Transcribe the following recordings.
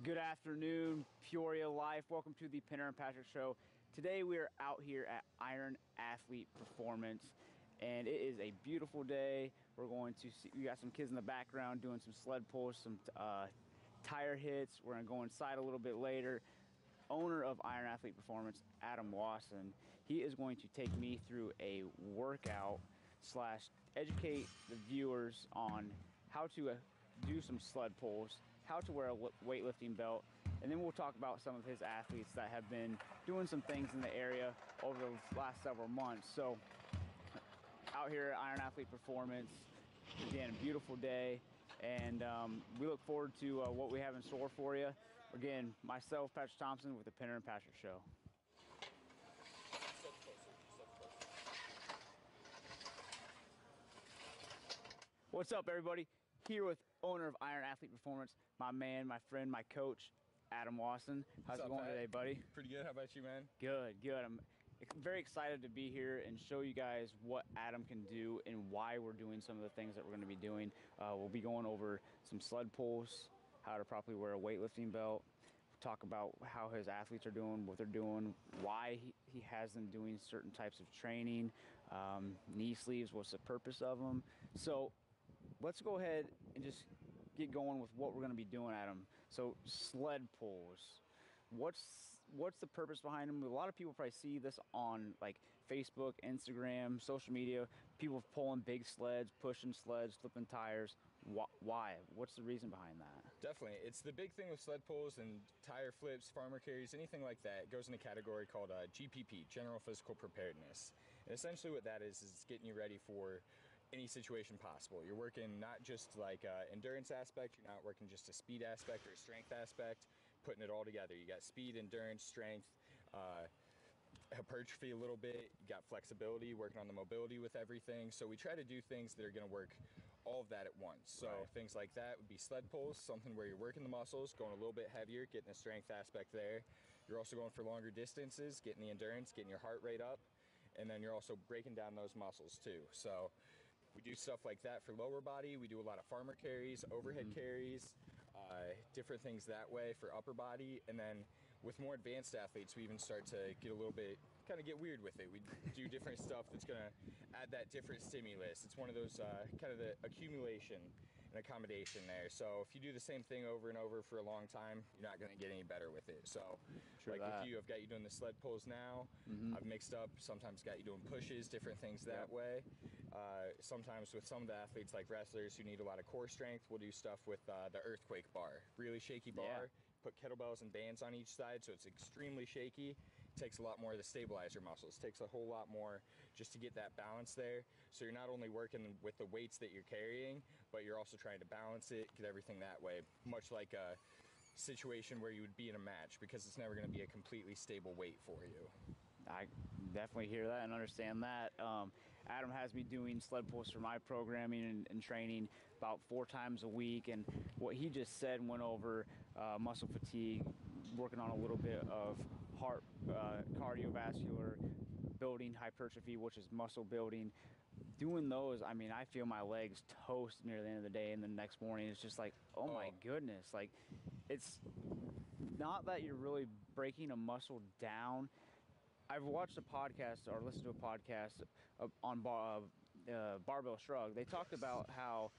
Good afternoon, Peoria Life. Welcome to the Pinter and Patrick Show. Today we are out here at Iron Athlete Performance, and it is a beautiful day. We're going to see, we got some kids in the background doing some sled pulls, some tire hits. We're going to go inside a little bit later. Owner of Iron Athlete Performance, Adam Wasson, he is going to take me through a workout slash educate the viewers on how to do some sled pulls, how to wear a weightlifting belt, and then we'll talk about some of his athletes that have been doing some things in the area over the last several months. So out here at Iron Athlete Performance, again, a beautiful day, and we look forward to what we have in store for you. Again, myself, Patrick Thompson, with the Pinter and Patrick Show. What's up, everybody? Here with owner of Iron Athlete Performance, my man, my friend, my coach, Adam Wasson. How's it going today, buddy? Pretty good. How about you, man? Good, good. I'm very excited to be here and show you guys what Adam can do and why we're doing some of the things that we're going to be doing. We'll be going over some sled pulls, how to properly wear a weightlifting belt, talk about how his athletes are doing, what they're doing, why he has them doing certain types of training, knee sleeves, what's the purpose of them. So let's go ahead and just get going with what we're going to be doing, Adam. So sled pulls, what's the purpose behind them? A lot of people probably see this on like Facebook, Instagram, social media, people pulling big sleds, pushing sleds, flipping tires. Why? What's the reason behind that? Definitely. It's the big thing with sled pulls and tire flips, farmer carries, anything like that. It goes in a category called GPP, General Physical Preparedness. And essentially what that is getting you ready for any situation possible. You're working not just like endurance aspect, you're not working just a speed aspect or a strength aspect, putting it all together. You got speed, endurance, strength, hypertrophy a little bit, you got flexibility, working on the mobility with everything. So we try to do things that are going to work all of that at once. So right. Things like that would be sled pulls, something where you're working the muscles, going a little bit heavier, getting the strength aspect there. You're also going for longer distances, getting the endurance, getting your heart rate up, and then you're also breaking down those muscles too. So we do stuff like that for lower body. We do a lot of farmer carries, overhead carries, different things that way for upper body. And then with more advanced athletes, we even start to get a little bit, kind of get weird with it. We do different stuff that's going to add that different stimulus. It's one of those kind of the accumulation and accommodation there. So if you do the same thing over and over for a long time, you're not going to get any better with it. So like with you, I've got you doing the sled pulls now. I've mixed up, sometimes got you doing pushes, different things that way. Sometimes with some of the athletes like wrestlers who need a lot of core strength, we'll do stuff with the earthquake bar, really shaky bar. Put kettlebells and bands on each side so it's extremely shaky. It takes a lot more of the stabilizer muscles. It takes a whole lot more just to get that balance there. So you're not only working with the weights that you're carrying, but you're also trying to balance it, get everything that way, much like a situation where you would be in a match, because it's never going to be a completely stable weight for you. I definitely hear that and understand that. Adam has me doing sled pulls for my programming and training about 4 times a week, and what he just said went over muscle fatigue, working on a little bit of heart cardiovascular building, hypertrophy, which is muscle building. Doing those, I mean, I feel my legs toast near the end of the day, and the next morning it's just like, oh my goodness, like it's not that you're really breaking a muscle down. I've watched a podcast or listened to a podcast on Barbell Shrug. They talked about how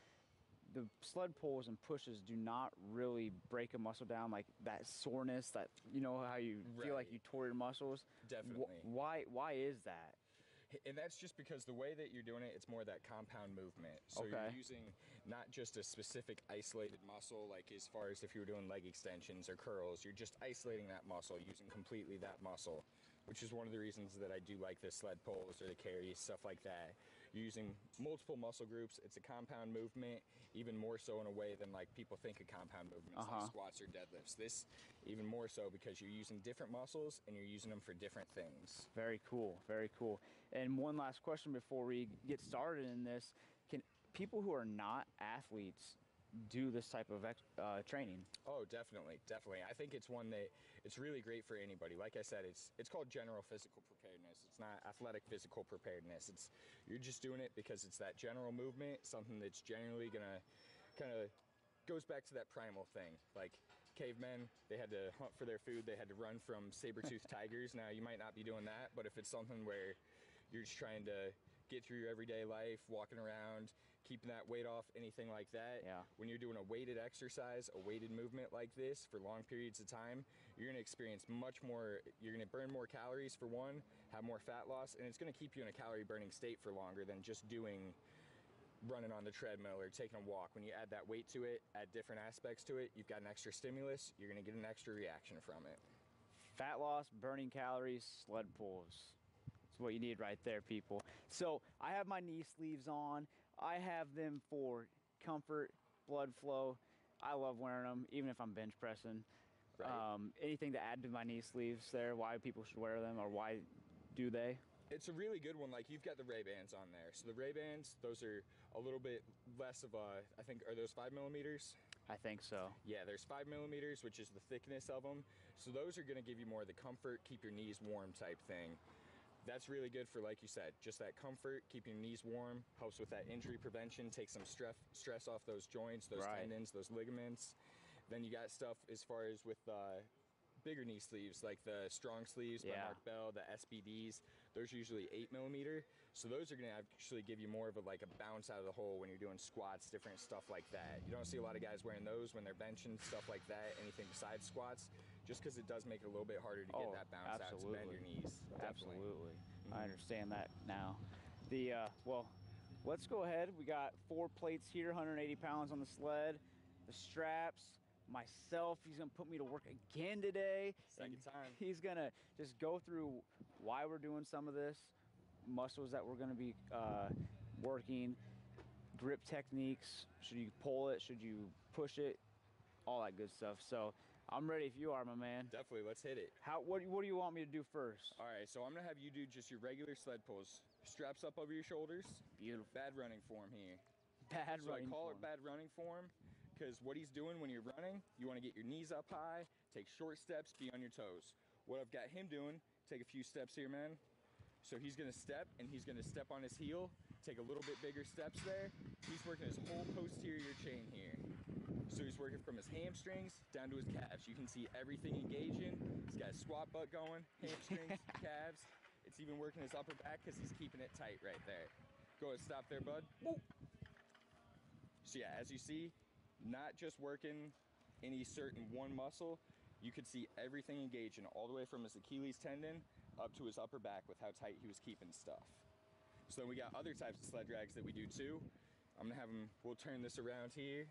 the sled pulls and pushes do not really break a muscle down, like that soreness, that, you know, how you feel like you tore your muscles. Definitely. Why is that? And that's just because the way that you're doing it, it's more that compound movement. So you're using not just a specific isolated muscle, like as far as if you were doing leg extensions or curls, you're just isolating that muscle, using completely that muscle, which is one of the reasons that I do like the sled pulls or the carries, stuff like that. You're using multiple muscle groups. It's a compound movement, even more so in a way than like people think of compound movements like squats or deadlifts. This even more so because you're using different muscles and you're using them for different things. Very cool, very cool. And one last question before we get started in this. Can people who are not athletes do this type of training? Oh, definitely. I think it's one that it's really great for anybody. Like I said, it's called general physical preparedness. It's not athletic physical preparedness. You're just doing it because it's that general movement, something that's generally gonna kind of goes back to that primal thing. Like cavemen, they had to hunt for their food. They had to run from saber-toothed tigers. Now, you might not be doing that, but if it's something where you're just trying to get through your everyday life, walking around, keeping that weight off, anything like that. Yeah. When you're doing a weighted exercise, a weighted movement like this for long periods of time, you're going to experience much more, you're going to burn more calories for one, have more fat loss, and it's going to keep you in a calorie burning state for longer than just running on the treadmill or taking a walk. When you add that weight to it, add different aspects to it, you've got an extra stimulus, you're going to get an extra reaction from it. Fat loss, burning calories, sled pulls. That's what you need right there, people. So I have my knee sleeves on. I have them for comfort, blood flow. I love wearing them, even if I'm bench pressing. Right. Anything to add to my knee sleeves there, why people should wear them, or why do they? It's a really good one. Like, you've got the Ray-Bans on there. So the Ray-Bans, those are a little bit less of a, I think, are those 5 millimeters? I think so. Yeah, there's 5 millimeters, which is the thickness of them. So those are going to give you more of the comfort, keep your knees warm type thing. That's really good for, like you said, just that comfort, keeping your knees warm, helps with that injury prevention, takes some stress off those joints, those tendons, those ligaments. Then you got stuff as far as with bigger knee sleeves, like the strong sleeves by Mark Bell, the SBDs. Those are usually 8 millimeter. So those are going to actually give you more of a bounce out of the hole when you're doing squats, different stuff like that. You don't see a lot of guys wearing those when they're benching, stuff like that, anything besides squats, just because it does make it a little bit harder to get that bounce out to bend your knees. Definitely. Absolutely. I understand that now. Well, let's go ahead. We got 4 plates here, 180 pounds on the sled, the straps, myself. He's going to put me to work again today. Second time. He's going to just go through why we're doing some of this, muscles that we're going to be working, grip techniques. Should you pull it? Should you push it? All that good stuff. So I'm ready if you are, my man. Definitely. Let's hit it. What do you want me to do first? All right, so I'm going to have you do just your regular sled pulls. Straps up over your shoulders. Beautiful. Bad running form here. Bad running So I call form. it bad running form because what he's doing when you're running, you want to get your knees up high, take short steps, be on your toes. What I've got him doing, take a few steps here, man. So he's going to step, and he's going to step on his heel, take a little bit bigger steps there. He's working his whole posterior chain here. So he's working from his hamstrings down to his calves. You can see everything engaging. He's got his squat butt going, hamstrings, calves. It's even working his upper back because he's keeping it tight right there. Go ahead, stop there, bud. Woo. So yeah, as you see, not just working any certain one muscle, you could see everything engaging all the way from his Achilles tendon up to his upper back with how tight he was keeping stuff. So then we got other types of sled drags that we do too. I'm gonna have him, we'll turn this around here.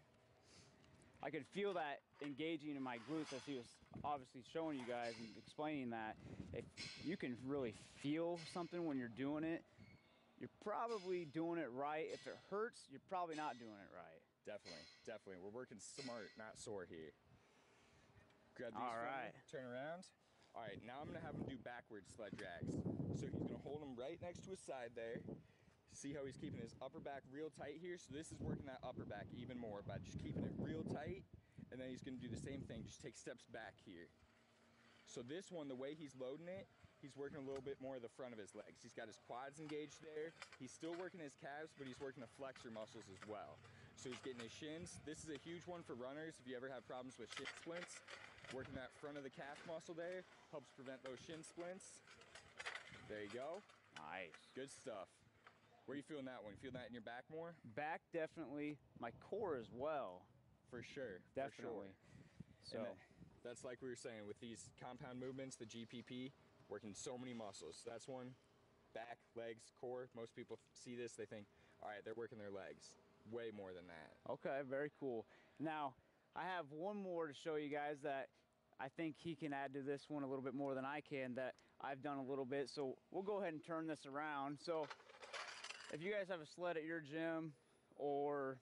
I could feel that engaging in my glutes as he was obviously showing you guys and explaining that. If you can really feel something when you're doing it, you're probably doing it right. If it hurts, you're probably not doing it right. Definitely, definitely. We're working smart, not sore here. Grab these All from right. me, turn around. All right, now I'm gonna have him do backward sled drags. So he's gonna hold him right next to his side there. See how he's keeping his upper back real tight here? So this is working that upper back even more by just keeping it real tight. And then he's gonna do the same thing, just take steps back here. So this one, the way he's loading it, he's working a little bit more of the front of his legs. He's got his quads engaged there. He's still working his calves, but he's working the flexor muscles as well. So he's getting his shins. This is a huge one for runners. If you ever have problems with shin splints, working that front of the calf muscle there helps prevent those shin splints. There you go. Nice. Good stuff. Where are you feeling that one? You feeling that in your back more? Back definitely. My core as well. For sure. Definitely. For sure. So that's like we were saying with these compound movements, the GPP, working so many muscles. That's one. Back, legs, core. Most people see this, they think, all right, they're working their legs. Way more than that. Okay, very cool. Now, I have one more to show you guys that I think he can add to this one a little bit more than I can, that I've done a little bit. So we'll go ahead and turn this around. So if you guys have a sled at your gym or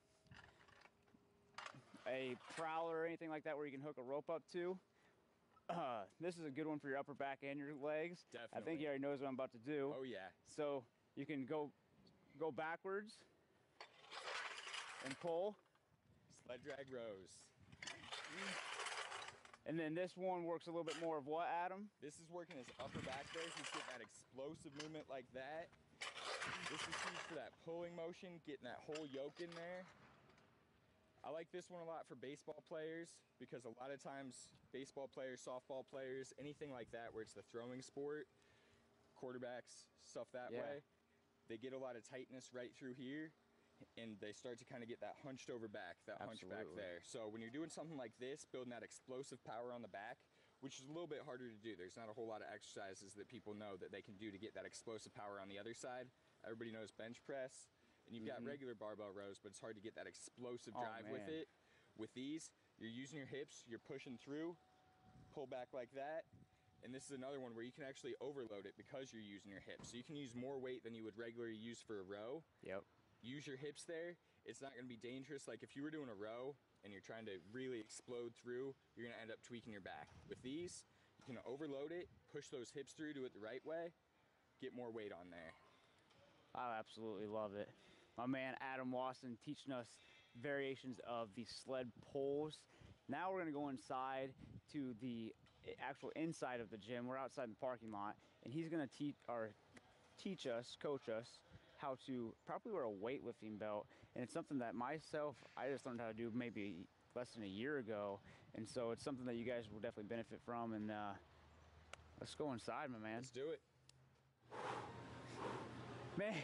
a prowler or anything like that where you can hook a rope up to, this is a good one for your upper back and your legs. Definitely. I think he already knows what I'm about to do. Oh yeah. So you can go backwards and pull. Sled drag rows. And then this one works a little bit more of what, Adam? This is working his upper back there. He's getting that explosive movement like that. This is huge for that pulling motion, getting that whole yoke in there. I like this one a lot for baseball players because a lot of times baseball players, softball players, anything like that where it's the throwing sport, quarterbacks, stuff that way, they get a lot of tightness right through here and they start to kind of get that hunched over back, that hunch back there. So when you're doing something like this, building that explosive power on the back, which is a little bit harder to do. There's not a whole lot of exercises that people know that they can do to get that explosive power on the other side. Everybody knows bench press. And you've got regular barbell rows, but it's hard to get that explosive drive with it. With these, you're using your hips, you're pushing through, pull back like that. And this is another one where you can actually overload it because you're using your hips. So you can use more weight than you would regularly use for a row. Use your hips there. It's not going to be dangerous. Like if you were doing a row and you're trying to really explode through, you're going to end up tweaking your back. With these, you can overload it, push those hips through, do it the right way, get more weight on there. I absolutely love it. My man Adam Wasson teaching us variations of the sled pulls. Now we're gonna go inside to the actual inside of the gym. We're outside in the parking lot, and he's gonna coach us how to properly wear a weightlifting belt. And it's something that myself, I just learned how to do maybe less than a year ago. And so it's something that you guys will definitely benefit from. And let's go inside, my man. Let's do it. Man,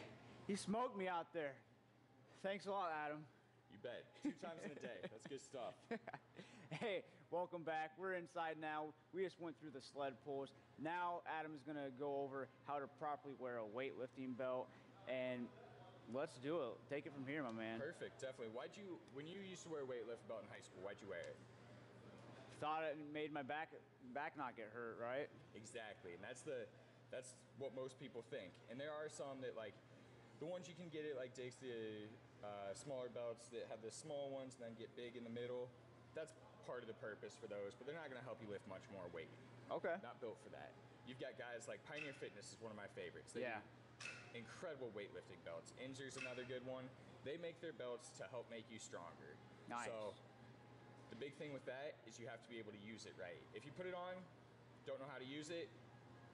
he smoked me out there. Thanks a lot, Adam. You bet. 2 times in a day. That's good stuff. Hey, welcome back. We're inside now. We just went through the sled pulls. Now Adam is going to go over how to properly wear a weightlifting belt. And let's do it. Take it from here, my man. Perfect, definitely. When you used to wear a weightlifting belt in high school, why'd you wear it? Thought it made my back not get hurt, right? Exactly, and that's what most people think. And there are some that, like, the ones you can get at, like, Dick's, the smaller belts that have the small ones and then get big in the middle. That's part of the purpose for those, but they're not going to help you lift much more weight. Okay. Not built for that. You've got guys like Pioneer Fitness is one of my favorites. They do incredible weightlifting belts. Inzer's another good one. They make their belts to help make you stronger. Nice. So the big thing with that is you have to be able to use it right. If you put it on, don't know how to use it,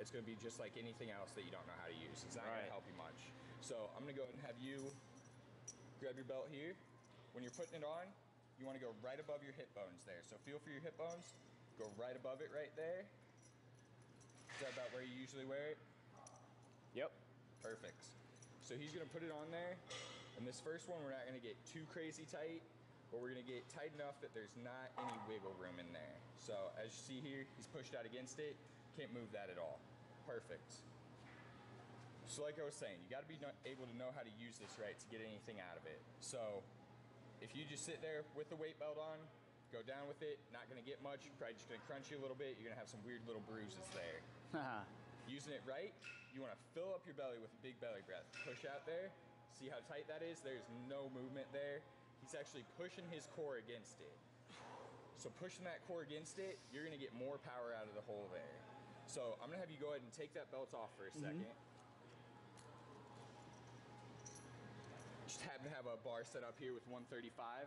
it's going to be just like anything else that you don't know how to use. It's not going to help you much. So I'm going to go ahead and have you grab your belt here. When you're putting it on, you want to go right above your hip bones there. So feel for your hip bones. Go right above it right there. Is that about where you usually wear it? Yep. Perfect. So he's going to put it on there. And this first one, we're not going to get too crazy tight, but we're going to get tight enough that there's not any wiggle room in there. So as you see here, he's pushed out against it. Can't move that at all. Perfect. So like I was saying, you got to be able to know how to use this right to get anything out of it. So if you just sit there with the weight belt on, go down with it, not going to get much, probably just going to crunch you a little bit, you're going to have some weird little bruises there. Using it right, you want to fill up your belly with a big belly breath. Push out there. See how tight that is? There's no movement there. He's actually pushing his core against it. So pushing that core against it, you're going to get more power out of the hole there. So I'm going to have you go ahead and take that belt off for a second. Just happen to have a bar set up here with 135.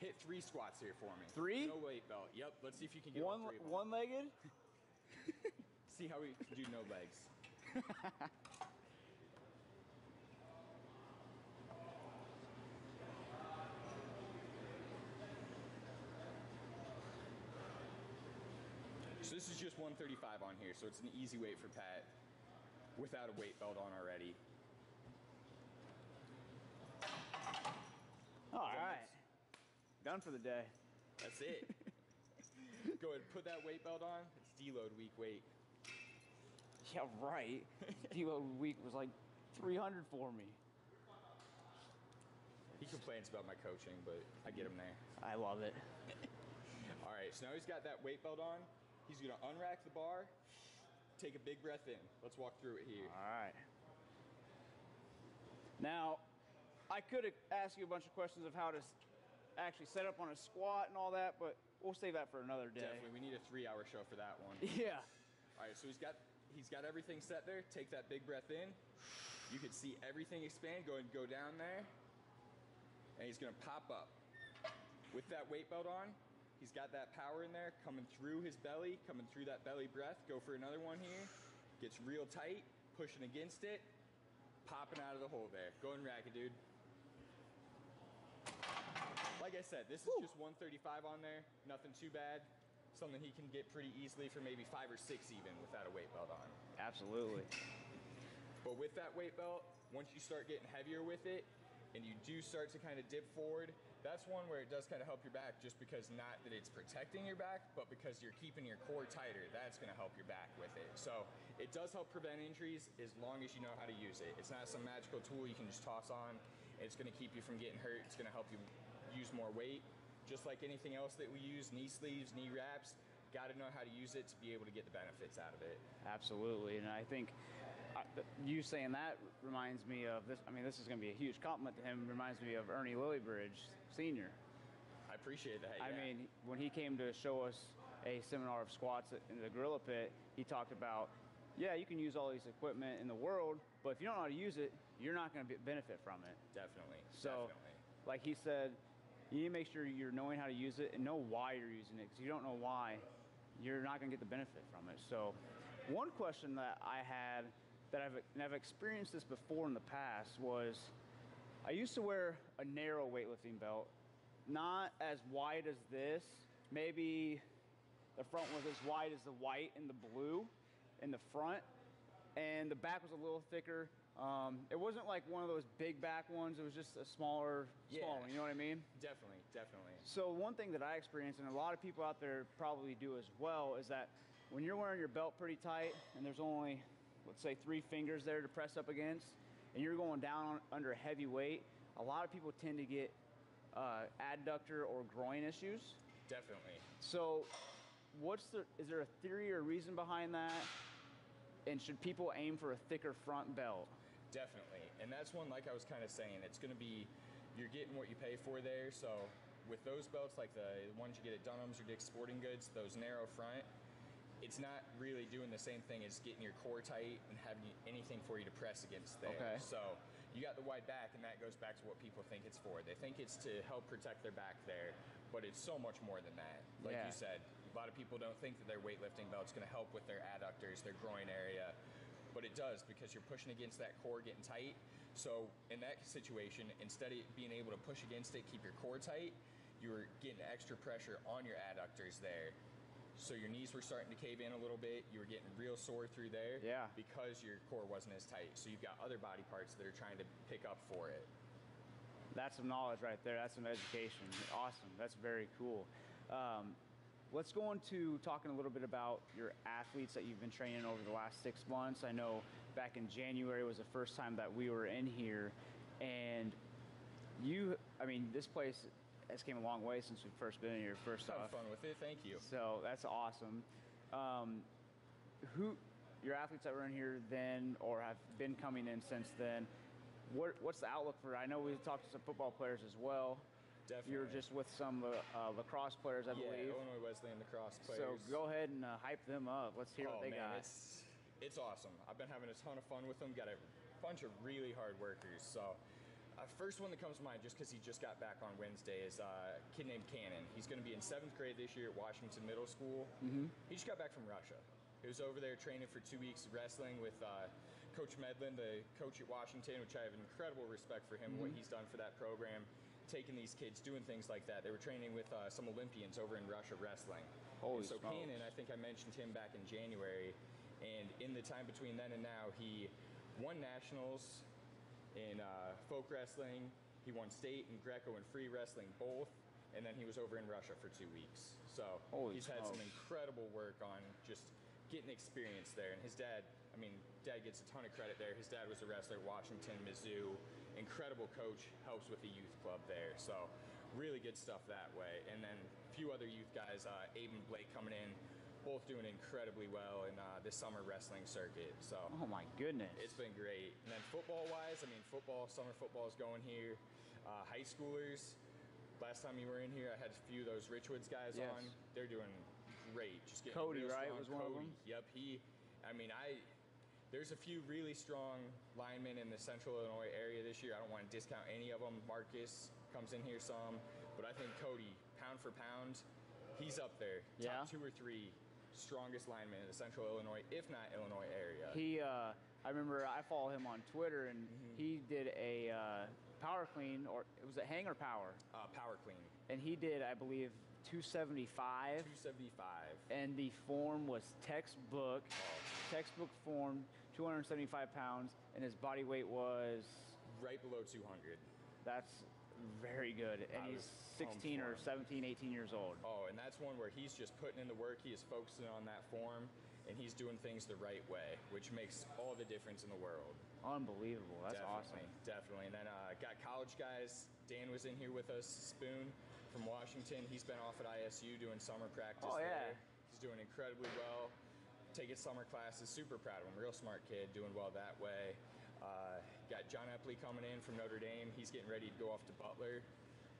Hit 3 squats here for me. 3? No weight belt. Yep. Let's see if you can get all 3 of them. One-legged? See how we can do no legs. So this is just 135 on here, so it's an easy weight for Pat without a weight belt on already. All right. Done for the day. That's it. Go ahead and put that weight belt on. It's deload week weight. Yeah, right. Deload week was like 300 for me. He complains about my coaching, but I get him there. I love it. All right, so now he's got that weight belt on. He's going to unrack the bar, take a big breath in. Let's walk through it here. All right. Now, I could ask you a bunch of questions of how to actually set up on a squat and all that, but we'll save that for another day. Definitely. We need a 3-hour show for that one. Yeah. All right, so he's got everything set there. Take that big breath in. You can see everything expand. Go ahead and go down there. And he's going to pop up. With that weight belt on, he's got that power in there coming through his belly, coming through that belly breath. Go for another one here. Gets real tight, pushing against it, popping out of the hole there. Go and rack it, dude. like I said, this is just 135 on there. Nothing too bad. Something he can get pretty easily for maybe 5 or 6 even without a weight belt on. Absolutely. But with that weight belt, once you start getting heavier with it, and you do start to kind of dip forward, that's one where it does kind of help your back, just because not that it's protecting your back, but because you're keeping your core tighter, that's going to help your back with it. So it does help prevent injuries as long as you know how to use it. It's not some magical tool you can just toss on. It's going to keep you from getting hurt. It's going to help you use more weight. Just like anything else that we use, knee sleeves, knee wraps, got to know how to use it to be able to get the benefits out of it. Absolutely, and I think you saying that reminds me of this. I mean, this is going to be a huge compliment to him. Reminds me of Ernie Lillybridge, Sr. I appreciate that. I yeah. mean, when he came to show us a seminar of squats in the Gorilla Pit, he talked about, yeah, you can use all these equipment in the world, but if you don't know how to use it, you're not going to benefit from it. Definitely. So, definitely. like he said, you need to make sure you're knowing how to use it and know why you're using it. Because if you don't know why, you're not going to get the benefit from it. So, one question that I had that I've experienced this before in the past was, I used to wear a narrow weightlifting belt, not as wide as this. Maybe the front was as wide as the white and the blue in the front, and the back was a little thicker. It wasn't like one of those big back ones. It was just a smaller one. You know what I mean? Definitely, definitely. So one thing that I experienced, and a lot of people out there probably do as well, is that when you're wearing your belt pretty tight and there's only, let's say, 3 fingers there to press up against, and you're going down under heavy weight, a lot of people tend to get adductor or groin issues. Definitely. So is there a theory or reason behind that? And should people aim for a thicker front belt? Definitely. And that's one, like I was kind of saying, it's going to be, you're getting what you pay for there. So with those belts, like the ones you get at Dunham's or Dick's Sporting Goods, those narrow front, it's not really doing the same thing as getting your core tight and having anything for you to press against there. Okay. So you got the wide back, and that goes back to what people think it's for. They think it's to help protect their back there, but it's so much more than that. Like you said, a lot of people don't think that their weightlifting belt's going to help with their adductors, their groin area, but it does, because you're pushing against that core getting tight. So in that situation, instead of being able to push against it, keep your core tight, you were getting extra pressure on your adductors there. So your knees were starting to cave in a little bit. You were getting real sore through there because your core wasn't as tight. So you've got other body parts that are trying to pick up for it. That's some knowledge right there. That's some education. Awesome. That's very cool. Let's go into talking a little bit about your athletes that you've been training over the last 6 months. I know back in January was the first time that we were in here, and this place has came a long way since we've first been in here. First off, fun with it. Thank you. So that's awesome. Your athletes that were in here then, or have been coming in since then, what's the outlook for? I know we've talked to some football players as well. Definitely. You were just with some lacrosse players, I believe. Yeah, Illinois Wesleyan lacrosse players. So go ahead and hype them up. Let's hear what they got. It's awesome. I've been having a ton of fun with them. Got a bunch of really hard workers. So first one that comes to mind, just because he just got back on Wednesday, is a kid named Cannon. He's going to be in 7th grade this year at Washington Middle School. Mm-hmm. He just got back from Russia. He was over there training for 2 weeks wrestling with Coach Medlin, the coach at Washington, which I have incredible respect for him, what he's done for that program. Taking these kids, doing things like that. They were training with some Olympians over in Russia wrestling. Holy so smokes. Cannon, I think I mentioned him back in January, and in the time between then and now, he won nationals in folk wrestling. He won state in Greco and free wrestling both, and then he was over in Russia for 2 weeks. So he's had some incredible work on just getting experience there. And his dad, Dad gets a ton of credit there. His dad was a wrestler at Washington, Mizzou. Incredible coach, helps with the youth club there. So really good stuff that way. And then a few other youth guys, Abe and Blake coming in, both doing incredibly well in this summer wrestling circuit. So oh my goodness, it's been great. And then football-wise, summer football is going here. High schoolers, last time you were in here, I had a few of those Richwoods guys on. They're doing great. Just getting Cody, real right, strong. was one of them? Yep, there's a few really strong linemen in the Central Illinois area this year. I don't want to discount any of them. Marcus comes in here some, but I think Cody, pound for pound, he's up there. Top 2 or 3 strongest linemen in the Central Illinois, if not Illinois area. I remember I follow him on Twitter, and he did a power clean, or was it hang or power? Power clean. And he did, I believe, 275. 275. And the form was textbook form, 275 pounds, and his body weight was right below 200. That's very good. And he's 16 or 17, 18 years old. Oh, and that's one where he's just putting in the work. He is focusing on that form, and he's doing things the right way, which makes all the difference in the world. Unbelievable. That's awesome. Definitely. And then got college guys. Dan was in here with us, Spoon from Washington. He's been off at ISU doing summer practice there. He's doing incredibly well. Taking summer classes. Super proud of him. Real smart kid, doing well that way. Got John Epley coming in from Notre Dame. He's getting ready to go off to Butler,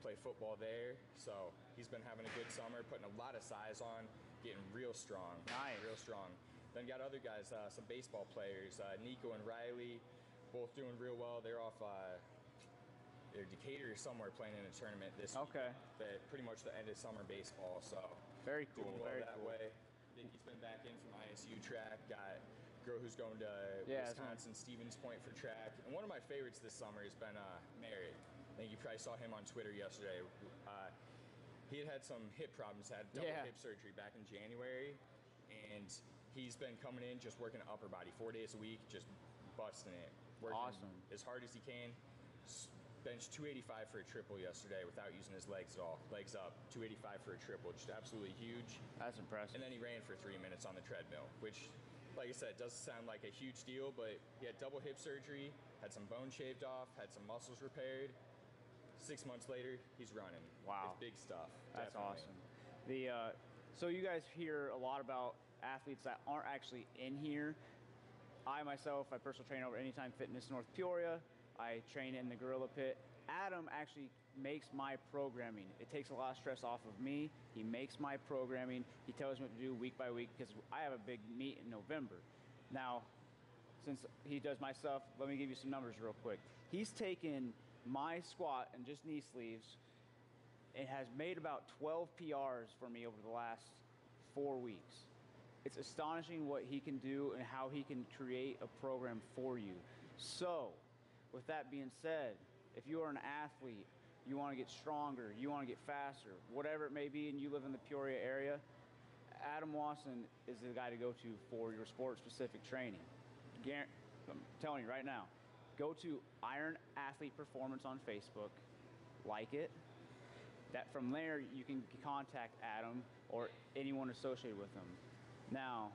play football there. So he's been having a good summer, putting a lot of size on, getting real strong. Nice. Real strong. Then got other guys, some baseball players, Nico and Riley, both doing real well. They're off Decatur or somewhere playing in a tournament this week. Pretty much the end of summer baseball. So very cool. Doing well very that cool. way. He's been back in from ISU track. Got a girl who's going to Wisconsin, Stevens Point for track. And one of my favorites this summer has been Merritt. I think you probably saw him on Twitter yesterday. He had some hip problems, had double hip surgery back in January, and he's been coming in just working upper body 4 days a week, just busting it, working as hard as he can. Benched 285 for a triple yesterday without using his legs at all. Legs up, 285 for a triple, just absolutely huge. That's impressive. And then he ran for 3 minutes on the treadmill, which, like I said, doesn't sound like a huge deal, but he had double hip surgery, had some bone shaved off, had some muscles repaired. 6 months later, he's running. Wow. It's big stuff. That's definitely. awesome. So you guys hear a lot about athletes that aren't actually in here. I myself, I personally train over Anytime Fitness North Peoria. I train in the Gorilla Pit. Adam actually makes my programming. It takes a lot of stress off of me. He makes my programming. He tells me what to do week by week because I have a big meet in November. Now, since he does my stuff, let me give you some numbers real quick. He's taken my squat and just knee sleeves and has made about 12 PRs for me over the last 4 weeks. It's astonishing what he can do and how he can create a program for you. So, with that being said, if you are an athlete, you want to get stronger, you want to get faster, whatever it may be, and you live in the Peoria area, Adam Wasson is the guy to go to for your sport-specific training. I'm telling you right now, go to Iron Athlete Performance on Facebook, like it. That from there, you can contact Adam or anyone associated with him. Now,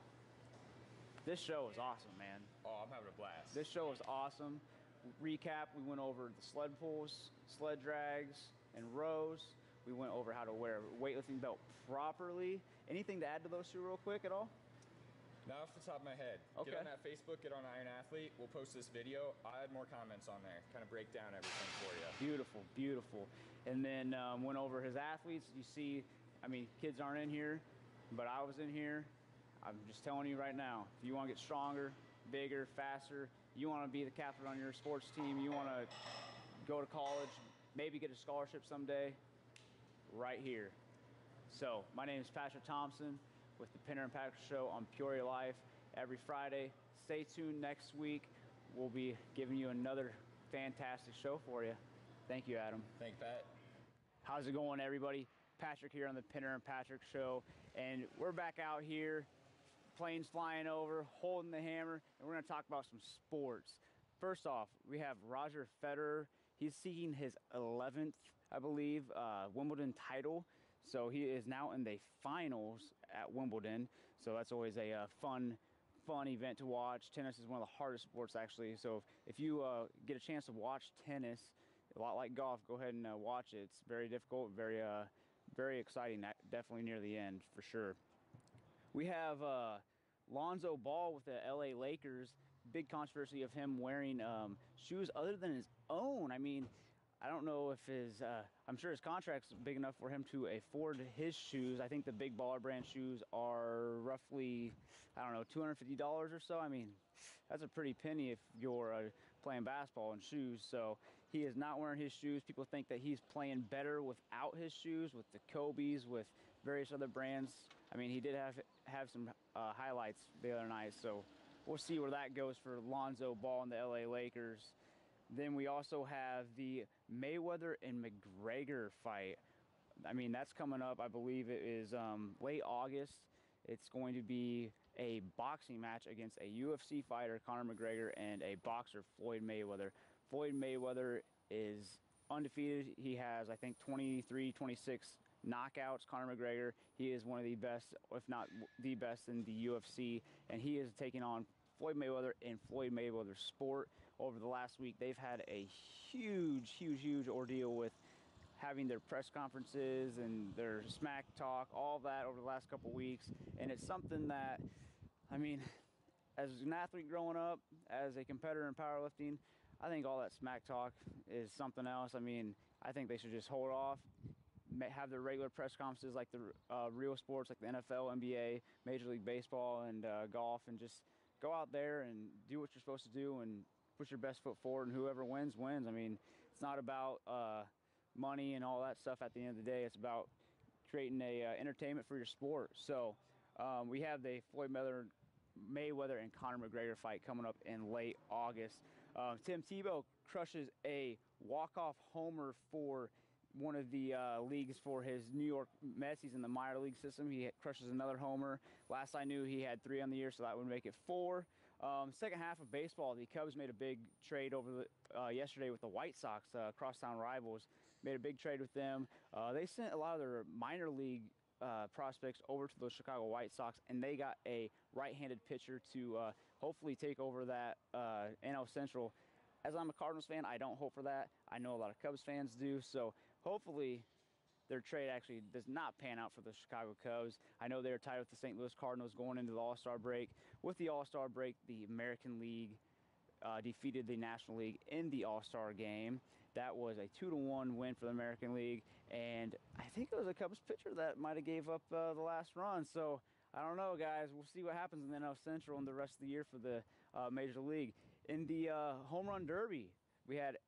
this show is awesome, man. Oh, I'm having a blast. This show is awesome. Recap, we went over the sled pulls, sled drags, and rows. We went over how to wear a weightlifting belt properly. Anything to add to those two real quick at all? Not off the top of my head. Okay. Get on that Facebook, get on Iron Athlete. We'll post this video. I'll add more comments on there, kind of break down everything for you. Beautiful, beautiful. And then went over his athletes. You see, I mean, kids aren't in here, but I was in here. I'm just telling you right now, if you want to get stronger, bigger, faster, you want to be the captain on your sports team, you want to go to college, maybe get a scholarship someday, right here. So, my name is Patrick Thompson with the Pinter and Patrick Show on Peoria Life every Friday. Stay tuned next week. We'll be giving you another fantastic show for you. Thank you, Adam. Thank you, Pat. How's it going, everybody? Patrick here on the Pinter and Patrick Show, and we're back out here, planes flying over, holding the hammer, and we're going to talk about some sports. First off, we have Roger Federer. He's seeking his 11th, I believe, Wimbledon title. So he is now in the finals at Wimbledon. So that's always a fun event to watch. Tennis is one of the hardest sports, actually. So if you get a chance to watch tennis, a lot like golf, go ahead and watch it. It's very difficult, very exciting, definitely near the end, for sure. We have Lonzo Ball with the LA Lakers. Big controversy of him wearing shoes other than his own. I mean, I don't know if I'm sure his contract's big enough for him to afford his shoes. I think the Big Baller brand shoes are roughly, I don't know, $250 or so. I mean, that's a pretty penny if you're playing basketball in shoes. So he is not wearing his shoes. People think that he's playing better without his shoes, with the Kobe's, with various other brands. I mean, he did have some highlights the other night. So we'll see where that goes for Lonzo Ball and the LA Lakers. Then we also have the Mayweather and McGregor fight. I mean, that's coming up. I believe it is late August. It's going to be a boxing match against a UFC fighter, Conor McGregor, and a boxer, Floyd Mayweather. Floyd Mayweather is undefeated. He has, I think, 23, 26 knockouts. Conor McGregor, he is one of the best, if not the best in the UFC, and he is taking on Floyd Mayweather in Floyd Mayweather sport. Over the last week, they've had a huge ordeal with having their press conferences and their smack talk, all that over the last couple weeks. And it's something that, I mean, as an athlete growing up, as a competitor in powerlifting, I think all that smack talk is something else. I mean, I think they should just hold off, have their regular press conferences like the real sports, like the NFL, NBA, Major League Baseball, and golf, and just go out there and do what you're supposed to do and put your best foot forward, and whoever wins, wins. I mean, it's not about money and all that stuff at the end of the day. It's about creating a entertainment for your sport. So we have the Floyd Mayweather and Conor McGregor fight coming up in late August. Tim Tebow crushes a walk-off homer for one of the leagues for his New York Mets. He's in the minor league system. He crushes another homer. Last I knew, he had 3 on the year, so that would make it 4. Second half of baseball, the Cubs made a big trade over yesterday with the White Sox, crosstown rivals. Made a big trade with them. They sent a lot of their minor league prospects over to the Chicago White Sox, and they got a right-handed pitcher to hopefully take over that NL Central. As I'm a Cardinals fan, I don't hope for that. I know a lot of Cubs fans do, so hopefully their trade actually does not pan out for the Chicago Cubs. I know they're tied with the St. Louis Cardinals going into the All-Star break. With the All-Star break, the American League defeated the National League in the All-Star game. That was a 2-1 win for the American League, and I think it was a Cubs pitcher that might have gave up the last run. So I don't know, guys. We'll see what happens in the NL Central and the rest of the year for the Major League. In the home run derby, we had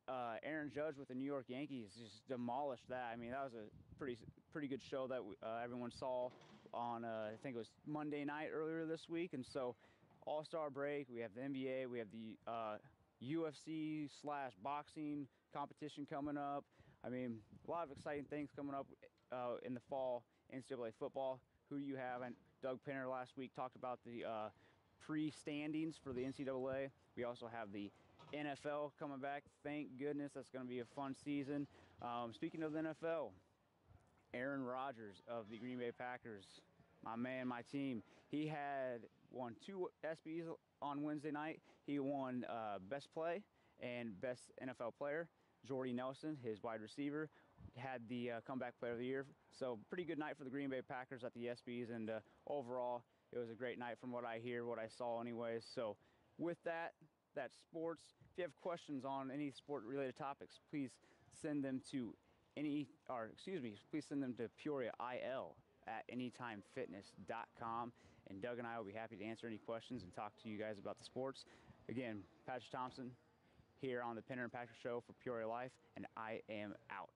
Aaron Judge with the New York Yankees just demolished that. I mean, that was a pretty good show that everyone saw on, I think it was Monday night earlier this week. And so All-Star break, we have the NBA, we have the UFC/boxing competition coming up. I mean, a lot of exciting things coming up in the fall. NCAA football. Who do you have? And Doug Pinter last week talked about the pre-standings for the NCAA. We also have the NFL coming back. Thank goodness. That's going to be a fun season. Speaking of the NFL, Aaron Rodgers of the Green Bay Packers, my man, my team, he had won 2 ESPYs on Wednesday night. He won Best Play and Best NFL Player. Jordy Nelson, his wide receiver, had the Comeback Player of the Year. So pretty good night for the Green Bay Packers at the ESPYs, and overall, it was a great night from what I hear, what I saw anyways. So with that, that's sports. If you have questions on any sport-related topics, please send them to please send them to PeoriaIL@anytimefitness.com, and Doug and I will be happy to answer any questions and talk to you guys about the sports. Again, Patrick Thompson here on the Pinter and Patrick Show for Peoria Life, and I am out.